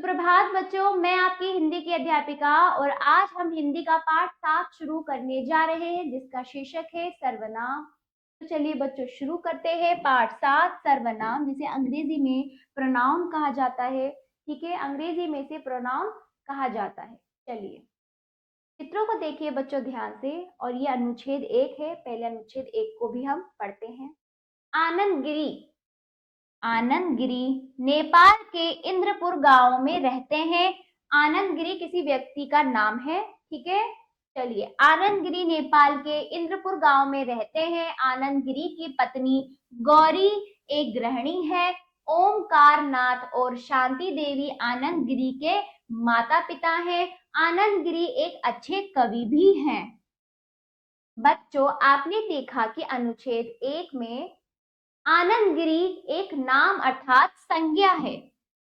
सुप्रभात बच्चों, मैं आपकी हिंदी की अध्यापिका और आज हम हिंदी का पाठ 7 शुरू करने जा रहे हैं जिसका शीर्षक है सर्वनाम। तो चलिए बच्चों शुरू करते हैं पाठ 7 सर्वनाम, जिसे अंग्रेजी में प्रोनाउन कहा जाता है। ठीक है, अंग्रेजी में इसे प्रोनाउन कहा जाता है। चलिए चित्रों को देखिए बच्चों ध्यान से, और ये अनुच्छेद 1 है। पहले अनुच्छेद 1 को भी हम पढ़ते हैं। आनंदगिरी। आनंदगिरी नेपाल के इंद्रपुर गांव में रहते हैं। आनंदगिरी किसी व्यक्ति का नाम है। ठीक है, चलिए आनंदगिरी नेपाल के इंद्रपुर गांव में रहते हैं। आनंदगिरी की पत्नी गौरी एक गृहिणी है। ओमकार नाथ और शांति देवी आनंदगिरी के माता पिता हैं। आनंदगिरी एक अच्छे कवि भी हैं। बच्चों आपने देखा कि अनुच्छेद 1 में आनंदगिरी एक नाम अर्थात संज्ञा है।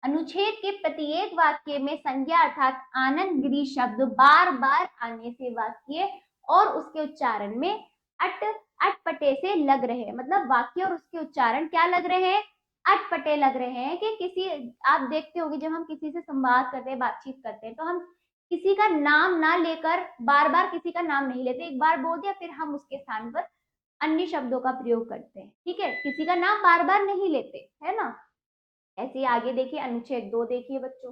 अनुच्छेद के प्रत्येक वाक्य में संज्ञा अर्थात आनंदगिरी शब्द बार बार आने से वाक्य और उसके उच्चारण में अटपटे से लग रहे हैं। मतलब वाक्य और उसके उच्चारण क्या लग रहे हैं? अटपटे लग रहे हैं। कि किसी, आप देखते होंगे जब हम किसी से संवाद करते हैं, बातचीत करते हैं, तो हम किसी का नाम ना लेकर बार बार किसी का नाम नहीं लेते। एक बार बोल दिया, फिर हम उसके स्थान पर अन्य शब्दों का प्रयोग करते हैं। ठीक है, किसी का नाम बार बार नहीं लेते, है ना। ऐसे ही आगे देखिए, अनुच्छेद 2 देखिए बच्चों।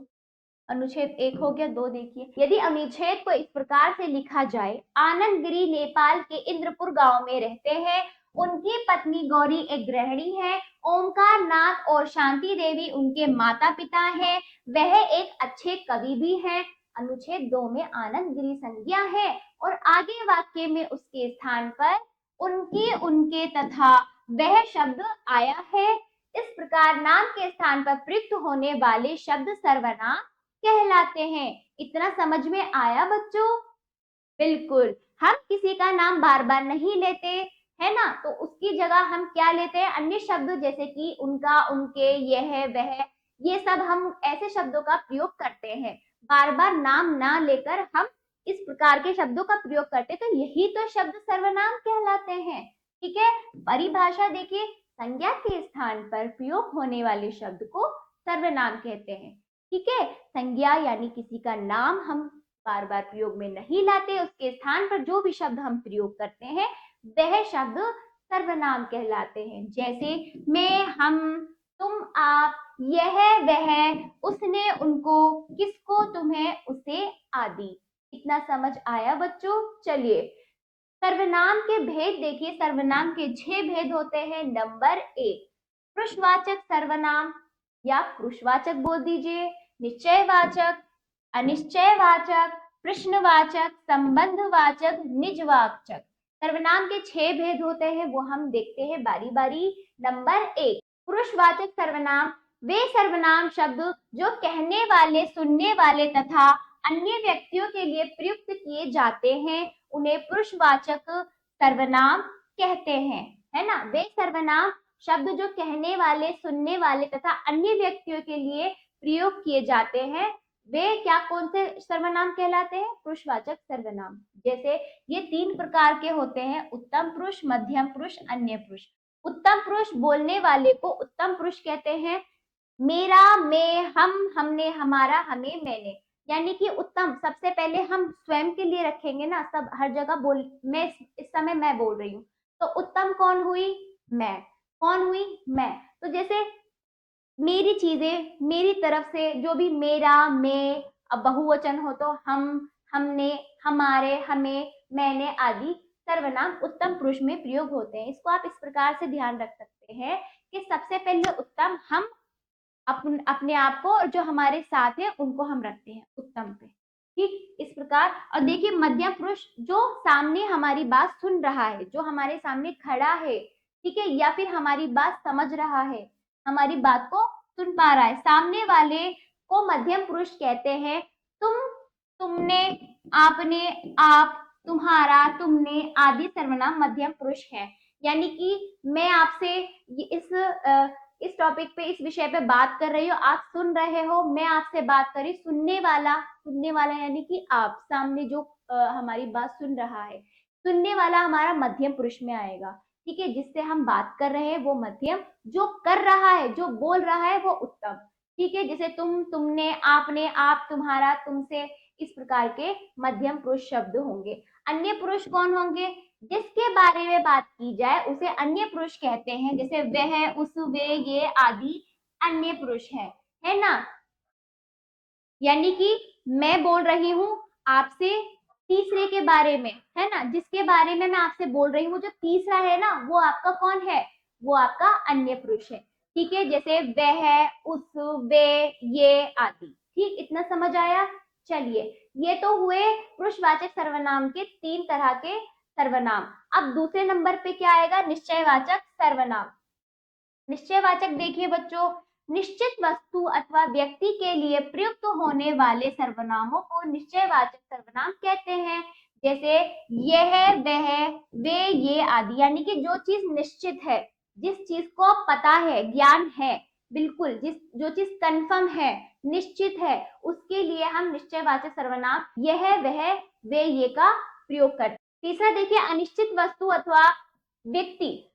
अनुच्छेद 1 हो गया, 2 देखिए। यदि अनुच्छेद को इस प्रकार से लिखा जाए, आनंदगिरी नेपाल के इंद्रपुर गांव में रहते हैं। उनकी पत्नी गौरी एक गृहिणी है। ओमकार नाथ और शांति देवी उनके माता पिता हैं। वह एक अच्छे कवि भी हैं। अनुच्छेद 2 में आनंदगिरी संज्ञा है और आगे वाक्य में उसके स्थान पर उनकी, उनके तथा वह शब्द आया है। इस प्रकार नाम के स्थान पर प्रयुक्त होने वाले शब्द सर्वनाम कहलाते हैं। इतना समझ में आया बच्चों? बिल्कुल, हम किसी का नाम बार बार नहीं लेते, है ना। तो उसकी जगह हम क्या लेते हैं? अन्य शब्द, जैसे कि उनका, उनके, यह, वह, ये सब हम ऐसे शब्दों का प्रयोग करते हैं। बार बार नाम ना लेकर हम इस प्रकार के शब्दों का प्रयोग करते, तो यही तो शब्द सर्वनाम कहलाते हैं। ठीक है, परिभाषा देखिए, संज्ञा के स्थान पर प्रयोग होने वाले शब्द को सर्वनाम कहते हैं। ठीक है, संज्ञा यानी किसी का नाम हम बार बार प्रयोग में नहीं लाते, उसके स्थान पर जो भी शब्द हम प्रयोग करते हैं वह शब्द सर्वनाम कहलाते हैं। जैसे मैं, हम, तुम, आप, यह, वह, उसने, उनको, किसको, तुम्हें, उसे आदि। इतना समझ आया बच्चों? चलिए सर्वनाम के भेद देखिए। सर्वनाम के 6 भेद होते हैं। नंबर 1, पुरुषवाचक सर्वनाम या पुरुषवाचक बोल दीजिए, निश्चयवाचक, अनिश्चयवाचक, प्रश्नवाचक, संबंधवाचक, निजवाचक। सर्वनाम के 6 भेद होते हैं, वो हम देखते हैं बारी बारी। नंबर 1, पुरुषवाचक सर्वनाम वे सर्वनाम शब्द जो कहने वाले, सुनने वाले तथा अन्य व्यक्तियों के लिए प्रयुक्त किए जाते हैं, उन्हें पुरुषवाचक सर्वनाम कहते हैं, है ना। वे सर्वनाम शब्द जो कहने वाले, सुनने वाले तथा अन्य व्यक्तियों के लिए प्रयोग किए जाते हैं, वे क्या, कौन से सर्वनाम कहलाते हैं? पुरुषवाचक सर्वनाम। जैसे ये 3 प्रकार के होते हैं, उत्तम पुरुष, मध्यम पुरुष, अन्य पुरुष। उत्तम पुरुष बोलने वाले को उत्तम पुरुष कहते हैं। मेरा, मैं, हम, हमने, हमारा, हमें, मैंने, यानी कि उत्तम सबसे पहले हम स्वयं के लिए रखेंगे ना, सब हर जगह बोल, मैं इस समय मैं बोल रही हूँ, तो उत्तम कौन हुई? मैं। कौन हुई? मैं। तो जैसे मेरी चीजें, मेरी तरफ से जो भी मेरा, मैं, अब बहुवचन हो तो हम, हमने, हमारे, हमें, मैंने आदि सर्वनाम उत्तम पुरुष में प्रयोग होते हैं। इसको आप इस प्रकार से ध्यान रख सकते हैं कि सबसे पहले उत्तम हम अपने आप को, और जो हमारे साथ है उनको हम रखते हैं उत्तम पे। ठीक इस प्रकार। और देखिए मध्यम पुरुष जो सामने हमारी बात सुन रहा है, जो हमारे सामने खड़ा है, ठीक है, या फिर हमारी बात समझ रहा है, हमारी बात को सुन पा रहा है, सामने वाले को मध्यम पुरुष कहते हैं। तुम, तुमने, आपने, आप, तुम्हारा, तुमने आदि सर्वनाम मध्यम पुरुष है। यानी कि मैं आपसे इस टॉपिक पे, इस विषय पे बात कर रही हो, आप सुन रहे हो, मैं आपसे बात कर रही, सुनने वाला यानी कि आप, सामने जो हमारी बात सुन रहा है, सुनने वाला हमारा मध्यम पुरुष में आएगा। ठीक है, जिससे हम बात कर रहे हैं वो मध्यम, जो कर रहा है, जो बोल रहा है वो उत्तम। ठीक है, जैसे तुम, तुमने, आपने, आप, तुम्हारा, तुमसे, इस प्रकार के मध्यम पुरुष शब्द होंगे। अन्य पुरुष कौन होंगे? जिसके बारे में बात की जाए उसे अन्य पुरुष कहते हैं, जैसे वह, उस, वे, ये आदि अन्य पुरुष है ना। यानी कि मैं बोल रही हूँ आपसे तीसरे के बारे में, है ना, जिसके बारे में मैं आपसे बोल रही हूँ, जो तीसरा है ना, वो आपका कौन है? वो आपका अन्य पुरुष है। ठीक है, जैसे वह, उस, वे, ये आदि। ठीक, इतना समझ आया? चलिए, ये तो हुए पुरुषवाचक सर्वनाम के 3 तरह के सर्वनाम। अब दूसरे नंबर पे क्या आएगा? निश्चयवाचक सर्वनाम। निश्चयवाचक देखिए बच्चों, निश्चित वस्तु अथवा व्यक्ति के लिए प्रयुक्त होने वाले सर्वनामों को निश्चयवाचक सर्वनाम कहते हैं। जैसे यह, वह, वे, ये आदि। यानी कि जो चीज निश्चित है, जिस चीज को पता है, ज्ञान है, बिल्कुल, जो चीज कंफर्म है, निश्चित है, उसके लिए हम निश्चयवाचक सर्वनाम यह, वह, वे, ये का प्रयोग करते हैं। तीसरा देखिए, अनिश्चित वस्तु अथवा व्यक्ति।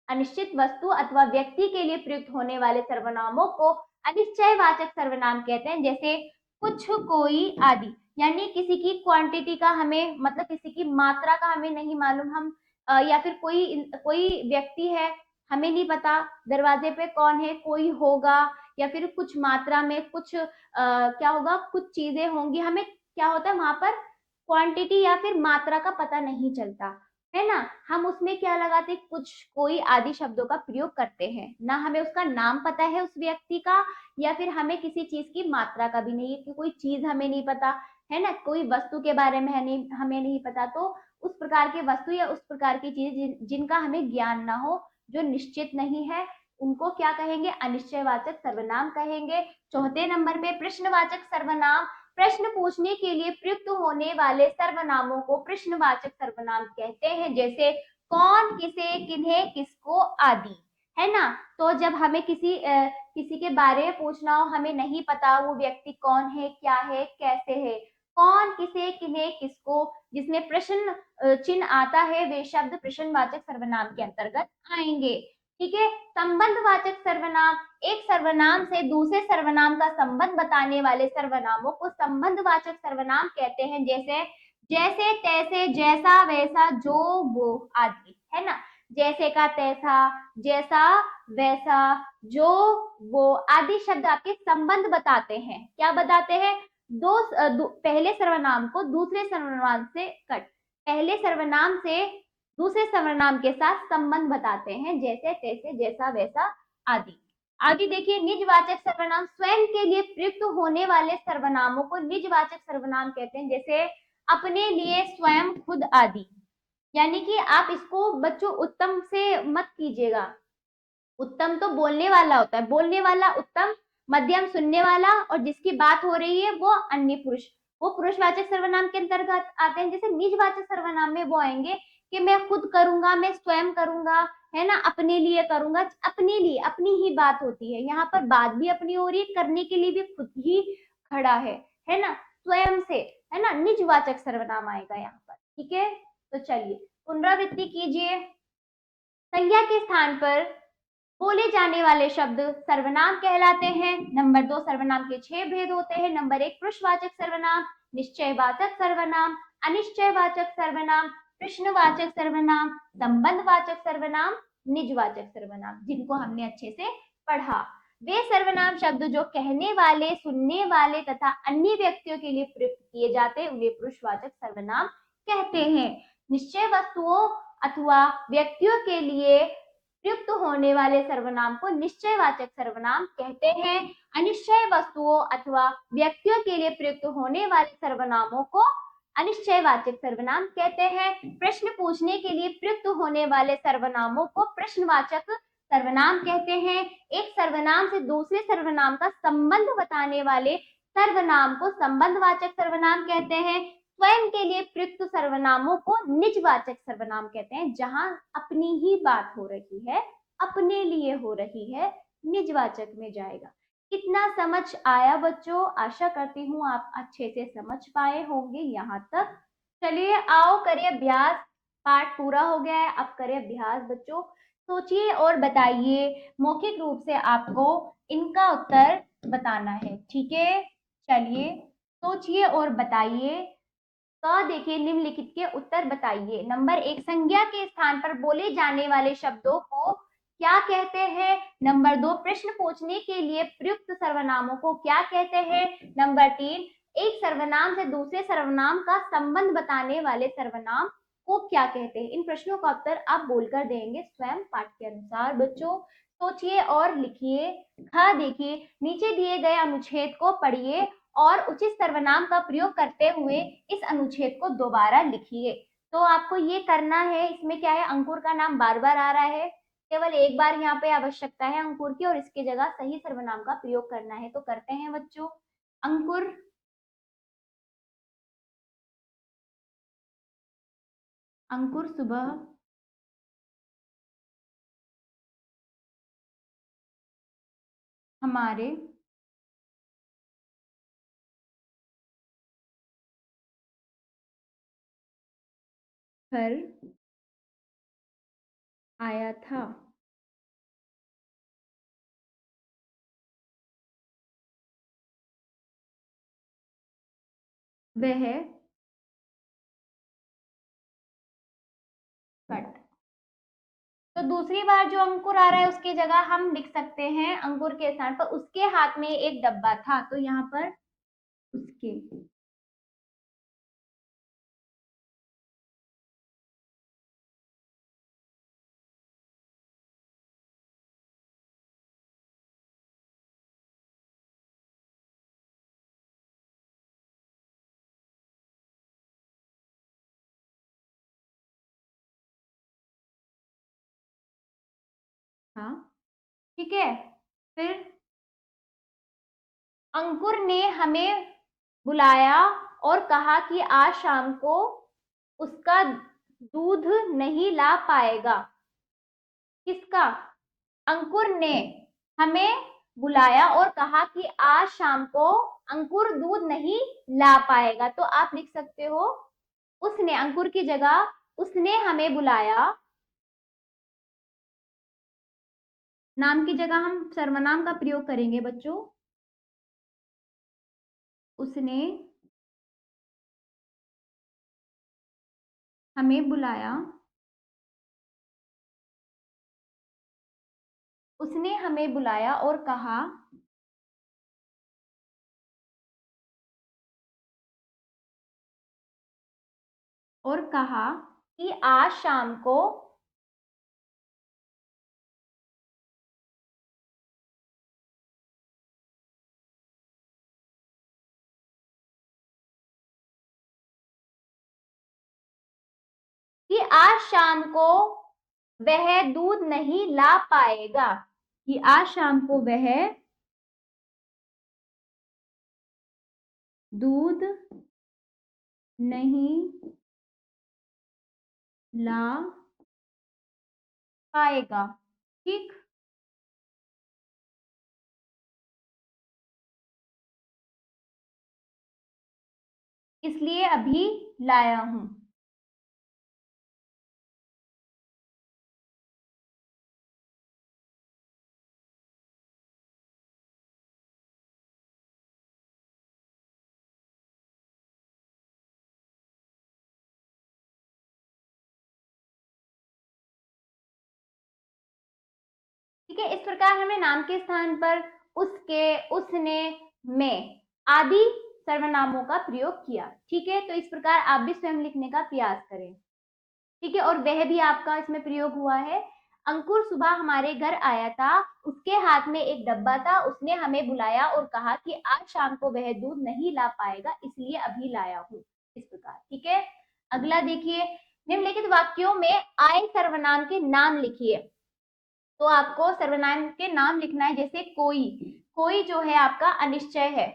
अनिश्चित वस्तु अथवा व्यक्ति के लिए प्रयुक्त होने वाले सर्वनामों को अनिश्चयवाचक सर्वनाम कहते हैं। जैसे कुछ, कोई आदि। यानी किसी की क्वांटिटी का हमें, मतलब किसी की मात्रा का हमें नहीं मालूम, हम या फिर कोई व्यक्ति है, हमें नहीं पता दरवाजे पे कौन है, कोई होगा, या फिर कुछ मात्रा में कुछ क्या होगा, कुछ चीजें होंगी, हमें क्या होता है वहां पर क्वांटिटी या फिर मात्रा का पता नहीं चलता, है ना। हम उसमें क्या लगाते, कुछ, कोई आदि शब्दों का प्रयोग करते हैं, ना हमें उसका नाम पता है उस व्यक्ति का, या फिर हमें किसी चीज की मात्रा का भी नहीं, कि कोई चीज हमें नहीं पता, है ना, कोई वस्तु के बारे में हमें नहीं पता, तो उस प्रकार के वस्तु या उस प्रकार की चीज जिनका हमें ज्ञान ना हो, जो निश्चित नहीं है, उनको क्या कहेंगे? अनिश्चयवाचक सर्वनाम कहेंगे। चौथे नंबर पे प्रश्नवाचक सर्वनाम। प्रश्न पूछने के लिए प्रयुक्त होने वाले सर्वनामों को प्रश्नवाचक सर्वनाम कहते हैं। जैसे कौन, किसे, किन्हें, किसको आदि, है ना। तो जब हमें किसी के बारे में पूछना हो, हमें नहीं पता वो व्यक्ति कौन है, क्या है, कैसे है, कौन, किसे, किन्हें, किसको, जिसमें प्रश्न चिन्ह आता है, वे शब्द प्रश्नवाचक सर्वनाम के अंतर्गत आएंगे। ठीक है, संबंधवाचक सर्वनाम। एक सर्वनाम से दूसरे सर्वनाम का संबंध बताने वाले सर्वनामों को संबंधवाचक सर्वनाम कहते हैं। जैसे जैसे, तैसे, जैसा, वैसा, जो, वो आदि, है ना। जैसे का तैसा, जैसा, वैसा, जो, वो आदि शब्द आपके संबंध बताते हैं। क्या बताते हैं? पहले सर्वनाम को दूसरे सर्वनाम से पहले सर्वनाम से दूसरे सर्वनाम के साथ संबंध बताते हैं। जैसे, तैसे, जैसा, वैसा आदि। आगे देखिए, निजवाचक सर्वनाम। स्वयं के लिए प्रयुक्त होने वाले सर्वनामों को निजवाचक सर्वनाम कहते हैं। जैसे अपने लिए, स्वयं, खुद आदि। यानी कि आप इसको बच्चों उत्तम से मत कीजिएगा। उत्तम तो बोलने वाला होता है, बोलने वाला उत्तम, मध्यम सुनने वाला, और जिसकी बात हो रही है वो अन्य पुरुष, वो पुरुषवाचक सर्वनाम के अंतर्गत आते हैं। जैसे निजवाचक सर्वनाम में वो आएंगे कि मैं खुद करूंगा, मैं स्वयं करूंगा, है ना, अपने लिए करूंगा। अपने लिए, अपनी ही बात होती है, यहाँ पर बात भी अपनी हो रही है, करने के लिए भी खुद ही खड़ा है ना, स्वयं से, है ना, निजवाचक सर्वनाम आएगा यहाँ पर। ठीक है, तो चलिए पुनरावृत्ति कीजिए। संज्ञा के स्थान पर बोले जाने वाले शब्द सर्वनाम कहलाते हैं। नंबर 2, सर्वनाम के 6 भेद होते हैं। नंबर 1, पुरुषवाचक सर्वनाम, निश्चयवाचक सर्वनाम, अनिश्चयवाचक सर्वनाम, प्रश्नवाचक सर्वनाम, संबंधवाचक सर्वनाम, निजवाचक सर्वनाम, जिनको हमने अच्छे से पढ़ा। वे सर्वनाम शब्द जो कहने वाले, सुनने वाले तथा अन्य व्यक्तियों के लिए प्रयुक्त किए जाते हैं, उन्हें पुरुषवाचक सर्वनाम कहते हैं। निश्चय वस्तुओं अथवा व्यक्तियों के लिए प्रयुक्त होने वाले सर्वनाम को निश्चयवाचक सर्वनाम कहते हैं। अनिश्चय वस्तुओं अथवा व्यक्तियों के लिए प्रयुक्त होने वाले सर्वनामों को अनिश्चयवाचक सर्वनाम कहते हैं। प्रश्न पूछने के लिए प्रयुक्त होने वाले सर्वनामों को प्रश्नवाचक सर्वनाम कहते हैं। एक सर्वनाम से दूसरे सर्वनाम का संबंध बताने वाले सर्वनाम को संबंधवाचक सर्वनाम कहते हैं। स्वयं के लिए प्रयुक्त सर्वनामों को निजवाचक सर्वनाम कहते हैं। जहां अपनी ही बात हो रही है, अपने लिए हो रही है, निजवाचक में जाएगा। कितना समझ आया बच्चों? आशा करती हूँ आप अच्छे से समझ पाए होंगे यहाँ तक। चलिए आओ करें अभ्यास। पाठ पूरा हो गया है, अब करें अभ्यास बच्चों। सोचिए और बताइए, मौखिक रूप से आपको इनका उत्तर बताना है। ठीक है, चलिए सोचिए और बताइए। तो देखिए, निम्नलिखित के उत्तर बताइए। नंबर 1, संज्ञा के स्थान पर बोले जाने वाले शब्दों को क्या कहते हैं? नंबर 2, प्रश्न पूछने के लिए प्रयुक्त सर्वनामों को क्या कहते हैं? नंबर 3, एक सर्वनाम से दूसरे सर्वनाम का संबंध बताने वाले सर्वनाम को क्या कहते हैं? इन प्रश्नों का उत्तर आप बोलकर देंगे स्वयं पाठ के अनुसार। बच्चों सोचिए और लिखिए। हाँ, देखिए नीचे दिए गए अनुच्छेद को पढ़िए और उचित सर्वनाम का प्रयोग करते हुए इस अनुच्छेद को दोबारा लिखिए। तो आपको ये करना है। इसमें क्या है, अंकुर का नाम बार बार आ रहा है, केवल एक बार यहाँ पे आवश्यकता है अंकुर की, और इसकी जगह सही सर्वनाम का प्रयोग करना है। तो करते हैं बच्चों। अंकुर, अंकुर सुबह हमारे घर आया था। वह कट। तो दूसरी बार जो अंकुर आ रहा है उसकी जगह हम लिख सकते हैं अंकुर के स्थान पर उसके हाथ में एक डब्बा था, तो यहाँ पर उसके। हाँ, ठीक है। फिर अंकुर ने हमें बुलाया और कहा कि आज शाम को उसका दूध नहीं ला पाएगा। किसका? अंकुर ने हमें बुलाया और कहा कि आज शाम को अंकुर दूध नहीं ला पाएगा। तो आप लिख सकते हो उसने, अंकुर की जगह उसने हमें बुलाया। नाम की जगह हम सर्वनाम का प्रयोग करेंगे बच्चों। उसने हमें बुलाया, उसने हमें बुलाया और कहा कि आज शाम को कि आज शाम को वह दूध नहीं ला पाएगा। कि आज शाम को वह दूध नहीं ला पाएगा। ठीक, इसलिए अभी लाया हूं। ठीक है, इस प्रकार हमें नाम के स्थान पर उसके, उसने, में आदि सर्वनामों का प्रयोग किया। ठीक है, तो इस प्रकार आप भी स्वयं लिखने का प्रयास करें। ठीक है, और वह भी आपका इसमें प्रयोग हुआ है। अंकुर सुबह हमारे घर आया था, उसके हाथ में एक डब्बा था, उसने हमें बुलाया और कहा कि आज शाम को वह दूध नहीं ला पाएगा, इसलिए अभी लाया हूँ। इस प्रकार। ठीक है, अगला देखिए। निम्नलिखित वाक्यों में आए सर्वनाम के नाम लिखिए। तो आपको सर्वनाम के नाम लिखना है, जैसे कोई। कोई जो है आपका अनिश्चय है।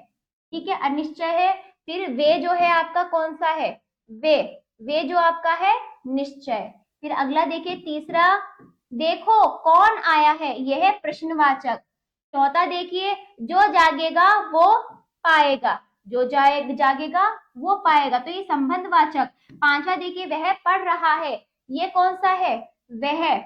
ठीक है, अनिश्चय है। फिर वे जो है आपका कौन सा है? वे जो आपका है निश्चय। फिर अगला देखिए, तीसरा, देखो कौन आया है, यह है प्रश्नवाचक। चौथा देखिए, जो जागेगा वो पाएगा। जो जागेगा वो पाएगा, तो ये संबंधवाचक। पांचवा देखिए, वह पढ़ रहा है, ये कौन सा है? वह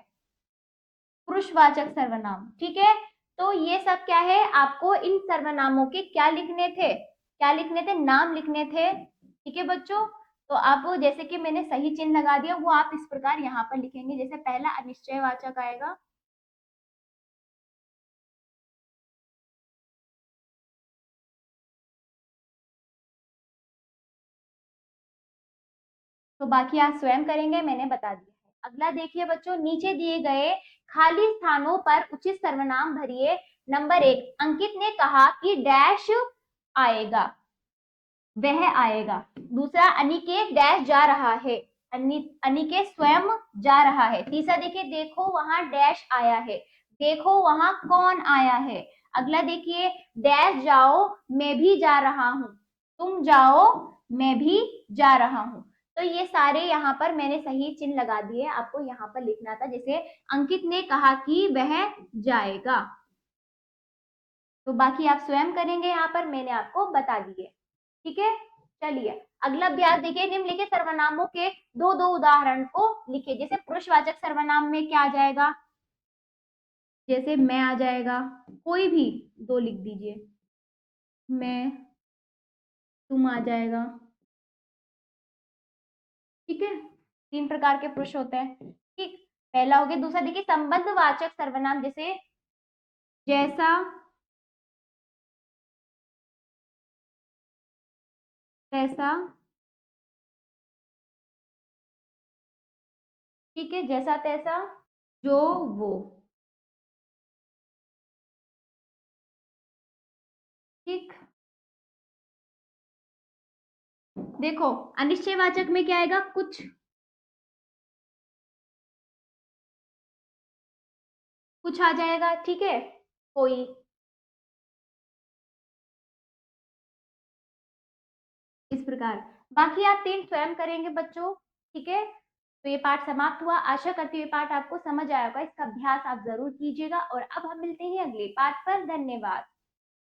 पुरुषवाचक सर्वनाम। ठीक है, तो ये सब क्या है, आपको इन सर्वनामों के क्या लिखने थे, क्या लिखने थे, नाम लिखने थे। ठीक है बच्चों, तो आप जैसे कि मैंने सही चिन्ह लगा दिया, वो आप इस प्रकार यहाँ पर लिखेंगे। जैसे पहला अनिश्चयवाचक आएगा, तो बाकी आप स्वयं करेंगे, मैंने बता दिया है। अगला देखिए बच्चों, नीचे दिए गए खाली स्थानों पर उचित सर्वनाम भरिए। नंबर 1, अंकित ने कहा कि डैश आएगा, वह आएगा। दूसरा, अनिकेत डैश जा रहा है, अनिकेत स्वयं जा रहा है। तीसरा देखिए, देखो वहां डैश आया है, देखो वहां कौन आया है। अगला देखिए, डैश जाओ मैं भी जा रहा हूं, तुम जाओ मैं भी जा रहा हूं। तो ये सारे यहाँ पर मैंने सही चिन्ह लगा दिए, आपको यहाँ पर लिखना था। जैसे अंकित ने कहा कि वह जाएगा, तो बाकी आप स्वयं करेंगे, यहाँ पर मैंने आपको बता दिए। ठीक है, चलिए अगला अभ्यास देखिए। निम्नलिखित सर्वनामों के दो दो उदाहरण को लिखिए। जैसे पुरुषवाचक सर्वनाम में क्या आ जाएगा, जैसे मैं आ जाएगा, कोई भी दो लिख दीजिए, मैं, तुम आ जाएगा। ठीक है, 3 प्रकार के पुरुष होते हैं। ठीक, पहला हो गया। दूसरा देखिए, संबंधवाचक सर्वनाम, जैसे जैसा, तैसा। ठीक है, जैसा तैसा, जो वो। ठीक, देखो अनिश्चयवाचक में क्या आएगा, कुछ, कुछ आ जाएगा। ठीक है, कोई, इस प्रकार। बाकी आप 3 स्वयं करेंगे बच्चों। ठीक है, तो ये पाठ समाप्त हुआ। आशा करती हूँ ये पाठ आपको समझ आया होगा। इसका अभ्यास आप जरूर कीजिएगा और अब हम मिलते हैं अगले पाठ पर। धन्यवाद।